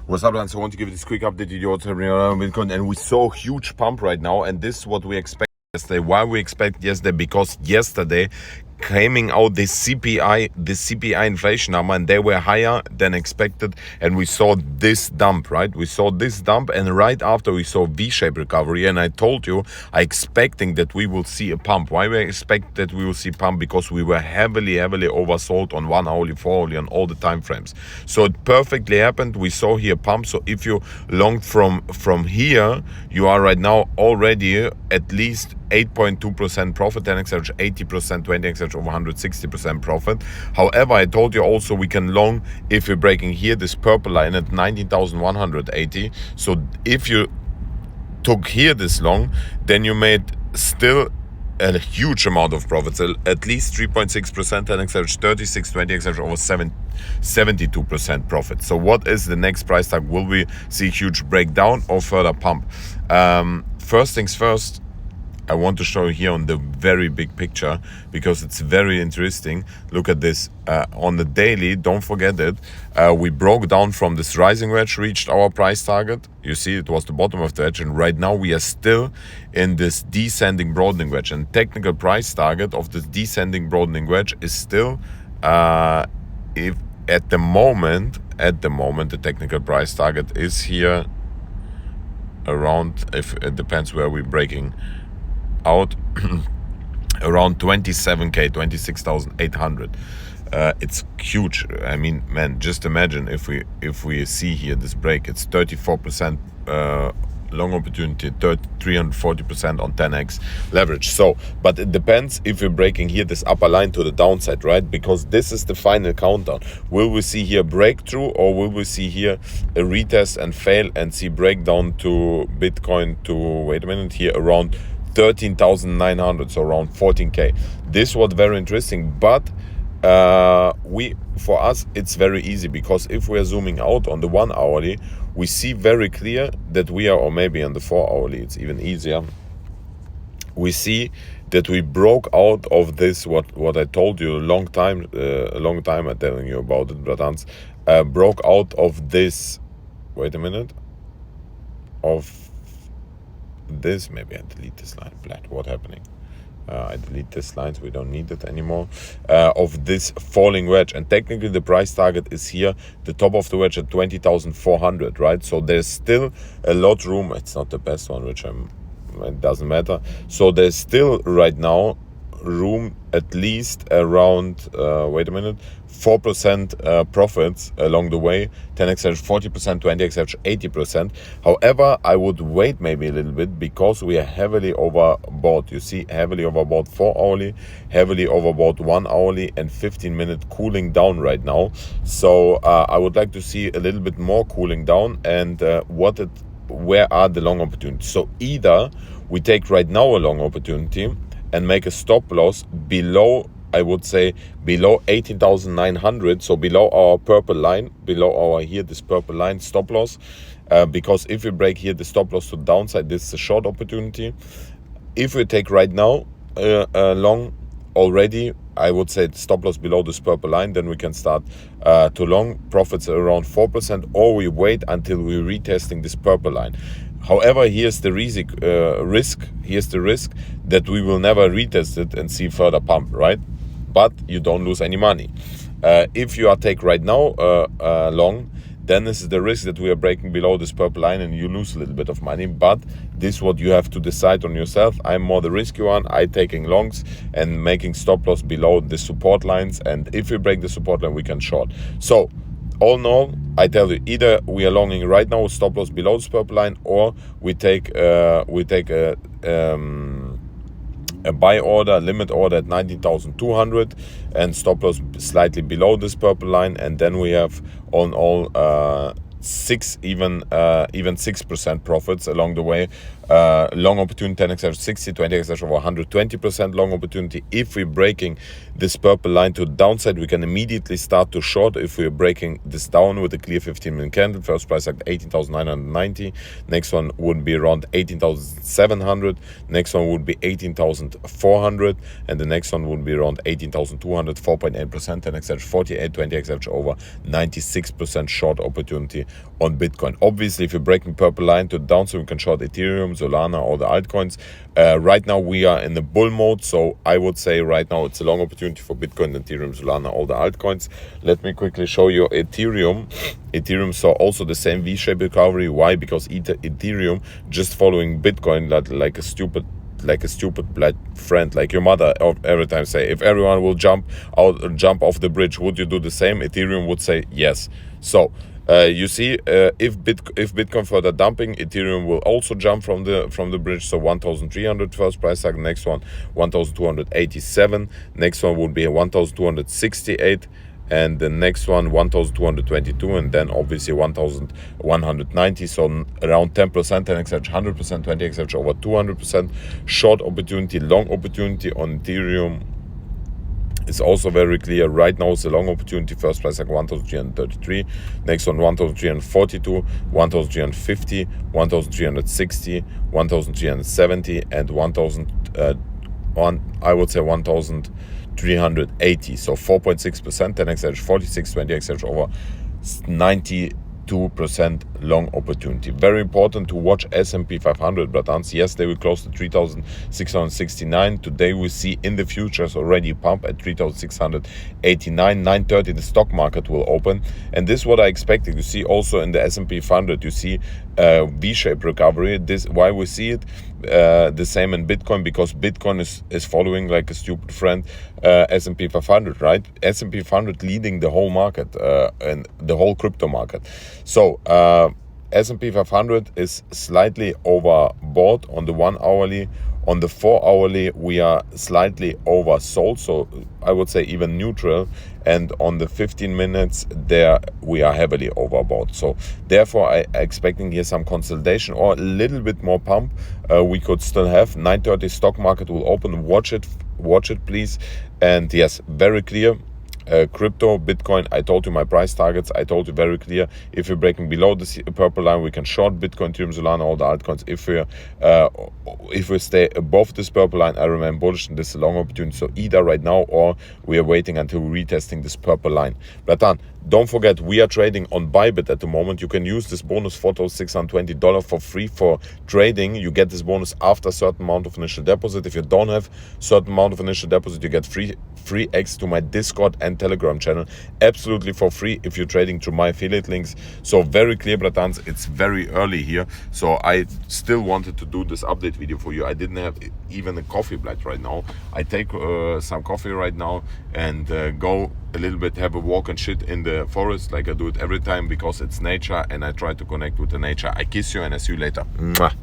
What's up, guys? I want to give you this quick update video what's happening around Bitcoin, and we saw a huge pump right now, and this is what we expect yesterday. Why we expect yesterday? Because yesterday coming out the CPI inflation number, and they were higher than expected, and we saw this dump, right? We saw this dump, and right after we saw V-shaped recovery, and I told you I expecting that we will see a pump. Why we expect that we will see pump? Because we were heavily oversold on 1 hourly, 4 hourly, on all the time frames. So it perfectly happened. We saw here pump. So if you long from here, you are right now already at least 8.2% profit, 10x average 80%, 20x average over 160% profit. However, I told you also we can long if we're breaking here this purple line at 19,180. So if you took here this long, then you made still a huge amount of profits, at least 3.6%, 10x average 36, 20x average over 72% profit. So what is the next price tag? Will we see huge breakdown or further pump? First things first, I want to show you here on the very big picture because it's very interesting. Look at this. On the daily, don't forget it, we broke down from this rising wedge, reached our price target. You see it was the bottom of the wedge, and right now we are still in this descending broadening wedge, and technical price target of this descending broadening wedge is still if at the moment the technical price target is here around, if it depends where we're breaking out, around 27k, 26,800. It's huge. I mean, man, just imagine if we see here this break, it's 34% long opportunity, 340% on 10x leverage. So, but it depends if we're breaking here this upper line to the downside, right? Because this is the final countdown. Will we see here breakthrough, or will we see here a retest and fail and see breakdown to Bitcoin to, wait a minute, here around 13,900, so around 14k. This was very interesting, but for us it's very easy, because if we are zooming out on the 1 hourly, we see very clear that we are, or maybe on the 4 hourly it's even easier, we see that we broke out of this, what I told you a long time I'm telling you about it, Bratans, broke out of this, wait a minute, of this, maybe I delete this line, what happening? I delete this line, so we don't need it anymore, of this falling wedge, and technically the price target is here, the top of the wedge at 20,400, right? So there's still a lot room. It's not the best one, which it doesn't matter. So there's still right now room at least around wait a minute, 4% profits along the way, 10x average 40%, 20x average 80%. However, I would wait maybe a little bit, because we are heavily overbought. You see, heavily overbought 4 hourly, heavily overbought 1 hourly, and 15-minute cooling down right now. So I would like to see a little bit more cooling down, and where are the long opportunities? So either we take right now a long opportunity and make a stop loss below, I would say below 18,900, so below our purple line, below our here this purple line stop loss, because if we break here the stop loss to the downside, this is a short opportunity. If we take right now long already, I would say stop loss below this purple line, then we can start to long, profits around 4%, or we wait until we're retesting this purple line. However, here's the risk. Here's the risk that we will never retest it and see further pump, right? But you don't lose any money. If you are take right now long, then this is the risk that we are breaking below this purple line and you lose a little bit of money. But this is what you have to decide on yourself. I'm more the risky one. I taking longs and making stop loss below the support lines. And if we break the support line, we can short. So all in all, I tell you, either we are longing right now with stop loss below this purple line, or we take a buy order, limit order at 19,200 and stop loss slightly below this purple line, and then we have on all even 6% profits along the way, long opportunity 10x average 60, 20x average over 120% long opportunity. If we're breaking this purple line to the downside, we can immediately start to short. If we're breaking this down with a clear 15-minute candle, first price like 18,990, next one would be around 18,700, next one would be 18,400, and the next one would be around 18,200, 4.8%, 10x average 48, 20x average over 96% short opportunity on Bitcoin. Obviously, if you're breaking purple line to the downside, we can short Ethereum, Solana, all the altcoins. Right now we are in the bull mode, so I would say right now it's a long opportunity for Bitcoin, Ethereum, Solana, all the altcoins. Let me quickly show you Ethereum. Ethereum saw also the same V-shaped recovery. Why? Because Ethereum just following Bitcoin like a stupid black friend, like your mother every time say, if everyone will jump off the bridge, would you do the same? Ethereum would say yes. So you see, if Bitcoin further dumping, Ethereum will also jump from the bridge. So 1,300 first price tag, next one 1,287, next one would be 1,268, and the next one 1,222, and then obviously 1,190. So around 10%, 10x average 100%, 20x average over 200%. Short opportunity, long opportunity on Ethereum is also very clear. Right now it's a long opportunity, first price like 1,333, next one 1,342, 1,350, 1,360, 1,370, and 1,380. So 4.6%, 10x average 46, 20x average over 92% long opportunity. Very important to watch S&P 500, bratans. Yesterday we closed at 3,669. Today we see in the futures already pump at 3,689. 9:30 the stock market will open, and this is what I expected. You see also in the S&P 500, you see V-shaped recovery. This why we see it the same in Bitcoin, because Bitcoin is following like a stupid friend S&P 500, right? S&P 500 leading the whole market and the whole crypto market. So S&P 500 is slightly overbought on the 1 hourly. On the 4 hourly, we are slightly oversold, so I would say even neutral. And on the 15 minutes, there we are heavily overbought. So therefore, I expecting here some consolidation or a little bit more pump. We could still have 9:30 stock market will open. Watch it, please. And yes, very clear. Crypto, Bitcoin, I told you my price targets. I told you very clear. If we're breaking below the purple line, we can short Bitcoin, Ethereum, Solana, all the altcoins. If we stay above this purple line, I remain bullish, and this is a long opportunity. So either right now or we are waiting until retesting this purple line. Bratan, don't forget, we are trading on Bybit at the moment. You can use this bonus $4,620 for free for trading. You get this bonus after a certain amount of initial deposit. If you don't have certain amount of initial deposit, you get free access to my Discord and Telegram channel absolutely for free if you're trading through my affiliate links. So very clear, bratans, it's very early here, so I still wanted to do this update video for you. I didn't have even a coffee black right now. I take some coffee right now and go a little bit, have a walk and shit in the forest like I do it every time, because it's nature and I try to connect with the nature. I kiss you and I see you later. Mwah.